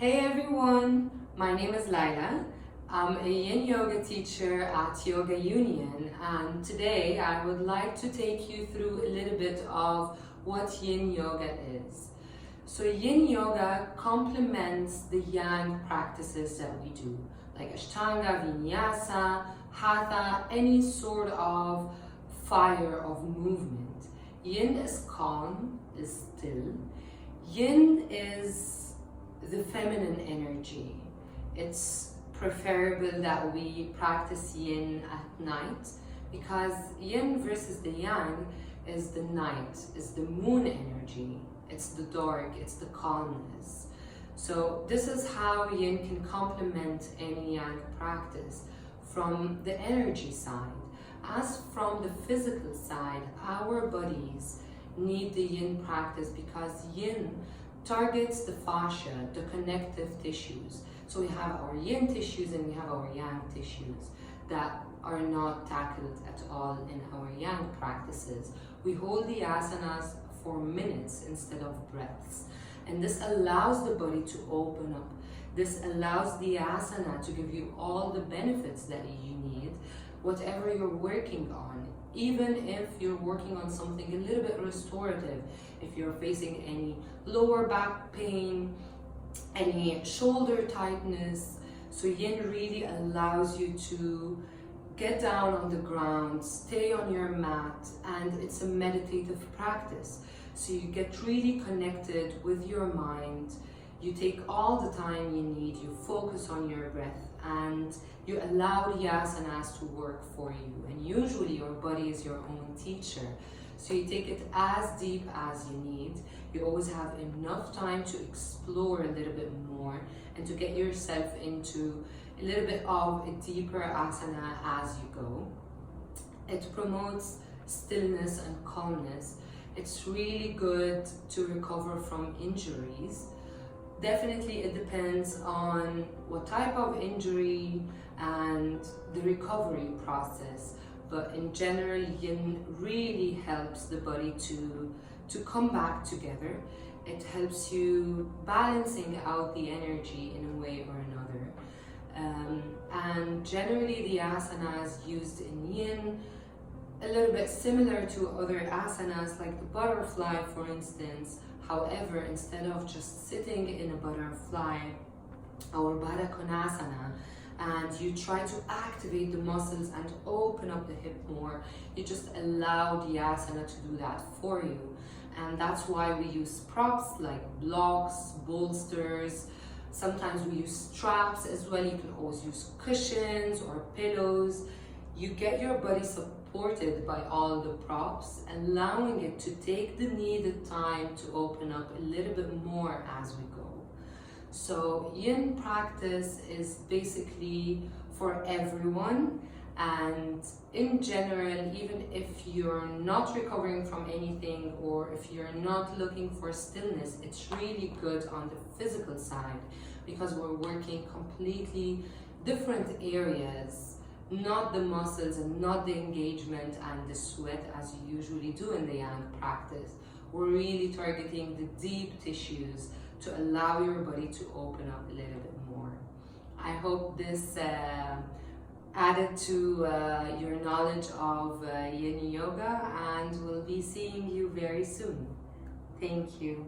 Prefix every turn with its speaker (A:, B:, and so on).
A: Hey everyone, my name is Laila. I'm a Yin Yoga teacher at YogaUnion, and today I would like to take you through a little bit of what Yin Yoga is. So Yin Yoga complements the Yang practices that we do, like Ashtanga, Vinyasa, Hatha, any sort of fire of movement. Yin is calm, is still. Yin is the feminine energy. It's preferable that we practice yin at night because yin versus the yang is the night, is the moon energy. It's the dark, it's the calmness. So this is how yin can complement any yang practice from the energy side. As from the physical side, our bodies need the yin practice because yin targets the fascia, the connective tissues. So we have our yin tissues and we have our yang tissues that are not tackled at all in our yang practices. We hold the asanas for minutes instead of breaths. And this allows the body to open up. This allows the asana to give you all the benefits that you need, whatever you're working on. Even if you're working on something a little bit restorative, if you're facing any lower back pain, any shoulder tightness, so yin really allows you to get down on the ground, stay on your mat, and it's a meditative practice. So you get really connected with your mind, you take all the time you need, you focus on your breath, and you allow the asanas to work for you. And usually your body is your own teacher. So you take it as deep as you need. You always have enough time to explore a little bit more and to get yourself into a little bit of a deeper asana as you go. It promotes stillness and calmness. It's really good to recover from injuries. Definitely it depends on what type of injury and the recovery process, but in general yin really helps the body to come back together. It helps you balancing out the energy in a way or another, and generally the asanas used in yin a little bit similar to other asanas like the butterfly, for instance. However, instead of just sitting in a butterfly or Baddha Konasana and you try to activate the muscles and open up the hip more, you just allow the asana to do that for you. And that's why we use props like blocks, bolsters. Sometimes we use straps as well. You can always use cushions or pillows. You get your body supported by all the props, allowing it to take the needed time to open up a little bit more as we go. So yin practice is basically for everyone, and in general, even if you're not recovering from anything or if you're not looking for stillness, it's really good on the physical side because we're working completely different areas, not the muscles and not the engagement and the sweat as you usually do in the yang practice. We're really targeting the deep tissues to allow your body to open up a little bit more. I hope this added to your knowledge of Yin Yoga, and we'll be seeing you very soon. Thank you.